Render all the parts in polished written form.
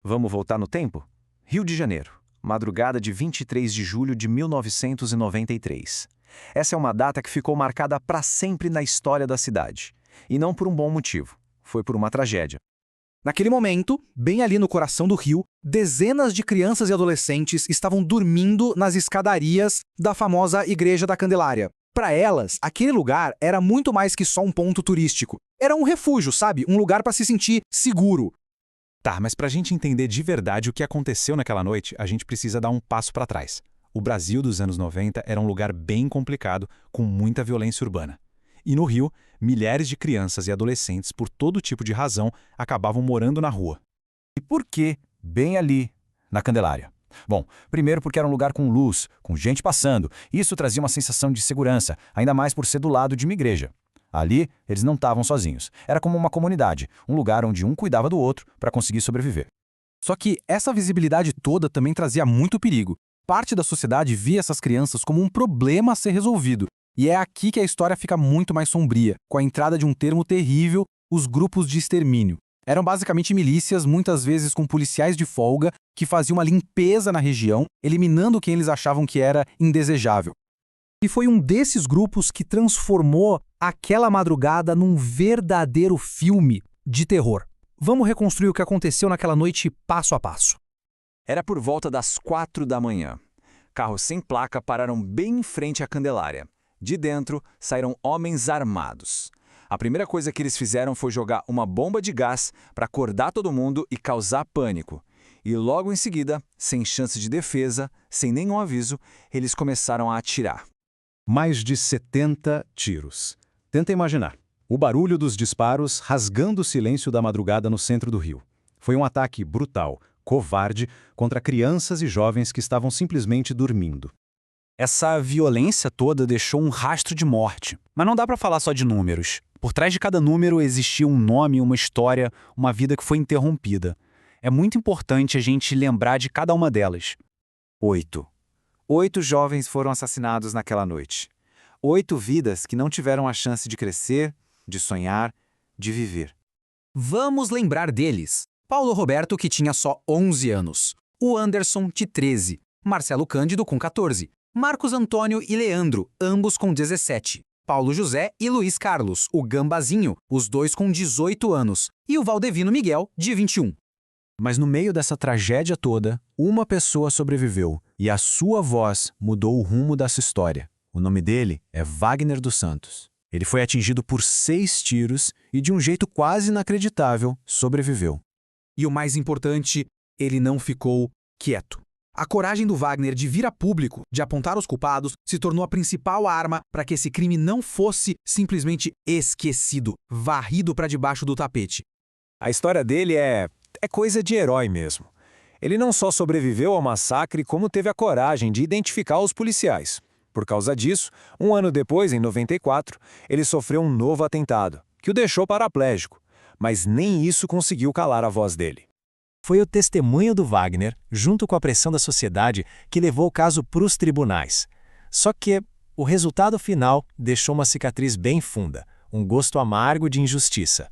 Vamos voltar no tempo? Rio de Janeiro, madrugada de 23 de julho de 1993. Essa é uma data que ficou marcada para sempre na história da cidade. E não por um bom motivo. Foi por uma tragédia. Naquele momento, bem ali no coração do Rio, dezenas de crianças e adolescentes estavam dormindo nas escadarias da famosa Igreja da Candelária. Para elas, aquele lugar era muito mais que só um ponto turístico. Era um refúgio, sabe? Um lugar para se sentir seguro. Tá, mas pra gente entender de verdade o que aconteceu naquela noite, a gente precisa dar um passo pra trás. O Brasil dos anos 90 era um lugar bem complicado, com muita violência urbana. E no Rio, milhares de crianças e adolescentes, por todo tipo de razão, acabavam morando na rua. E por que bem ali, na Candelária? Bom, primeiro porque era um lugar com luz, com gente passando. Isso trazia uma sensação de segurança, ainda mais por ser do lado de uma igreja. Ali, eles não estavam sozinhos. Era como uma comunidade, um lugar onde um cuidava do outro para conseguir sobreviver. Só que essa visibilidade toda também trazia muito perigo. Parte da sociedade via essas crianças como um problema a ser resolvido. E é aqui que a história fica muito mais sombria, com a entrada de um termo terrível, os grupos de extermínio. Eram basicamente milícias, muitas vezes com policiais de folga, que faziam uma limpeza na região, eliminando quem eles achavam que era indesejável. E foi um desses grupos que transformou aquela madrugada num verdadeiro filme de terror. Vamos reconstruir o que aconteceu naquela noite passo a passo. Era por volta das 4 da manhã. Carros sem placa pararam bem em frente à Candelária. De dentro, saíram homens armados. A primeira coisa que eles fizeram foi jogar uma bomba de gás para acordar todo mundo e causar pânico. E logo em seguida, sem chance de defesa, sem nenhum aviso, eles começaram a atirar. Mais de 70 tiros. Tenta imaginar. O barulho dos disparos rasgando o silêncio da madrugada no centro do Rio. Foi um ataque brutal, covarde, contra crianças e jovens que estavam simplesmente dormindo. Essa violência toda deixou um rastro de morte. Mas não dá para falar só de números. Por trás de cada número existia um nome, uma história, uma vida que foi interrompida. É muito importante a gente lembrar de cada uma delas. 8. 8 jovens foram assassinados naquela noite. 8 vidas que não tiveram a chance de crescer, de sonhar, de viver. Vamos lembrar deles. Paulo Roberto, que tinha só 11 anos. O Anderson, de 13. Marcelo Cândido, com 14. Marcos Antônio e Leandro, ambos com 17. Paulo José e Luiz Carlos, o Gambazinho, os dois com 18 anos. E o Valdevino Miguel, de 21. Mas no meio dessa tragédia toda, uma pessoa sobreviveu e a sua voz mudou o rumo dessa história. O nome dele é Wagner dos Santos. Ele foi atingido por 6 tiros e, de um jeito quase inacreditável, sobreviveu. E o mais importante, ele não ficou quieto. A coragem do Wagner de vir a público, de apontar os culpados, se tornou a principal arma para que esse crime não fosse simplesmente esquecido, varrido para debaixo do tapete. A história dele é coisa de herói mesmo. Ele não só sobreviveu ao massacre, como teve a coragem de identificar os policiais. Por causa disso, um ano depois, em 94, ele sofreu um novo atentado, que o deixou paraplégico. Mas nem isso conseguiu calar a voz dele. Foi o testemunho do Wagner, junto com a pressão da sociedade, que levou o caso para os tribunais. Só que o resultado final deixou uma cicatriz bem funda, um gosto amargo de injustiça.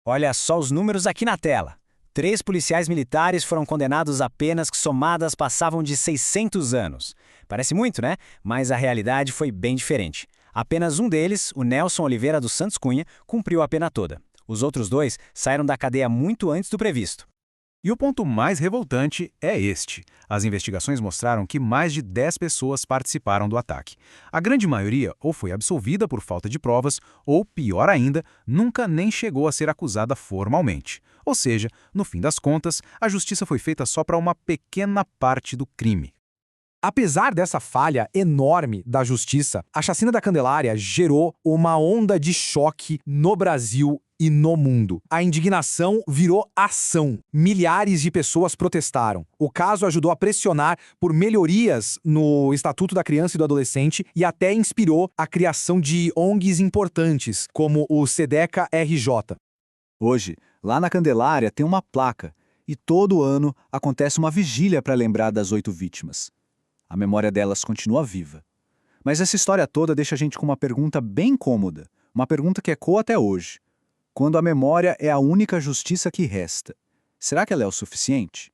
Olha só os números aqui na tela. 3 policiais militares foram condenados a penas que somadas passavam de 600 anos. Parece muito, né? Mas a realidade foi bem diferente. Apenas um deles, o Nelson Oliveira dos Santos Cunha, cumpriu a pena toda. Os outros 2 saíram da cadeia muito antes do previsto. E o ponto mais revoltante é este. As investigações mostraram que mais de 10 pessoas participaram do ataque. A grande maioria ou foi absolvida por falta de provas, ou, pior ainda, nunca nem chegou a ser acusada formalmente. Ou seja, no fim das contas, a justiça foi feita só para uma pequena parte do crime. Apesar dessa falha enorme da justiça, a chacina da Candelária gerou uma onda de choque no Brasil e no mundo. A indignação virou ação. Milhares de pessoas protestaram. O caso ajudou a pressionar por melhorias no Estatuto da Criança e do Adolescente e até inspirou a criação de ONGs importantes, como o SEDECA RJ. Hoje, lá na Candelária tem uma placa e todo ano acontece uma vigília para lembrar das 8 vítimas. A memória delas continua viva. Mas essa história toda deixa a gente com uma pergunta bem cômoda, uma pergunta que ecoa até hoje. Quando a memória é a única justiça que resta, Será que ela é o suficiente?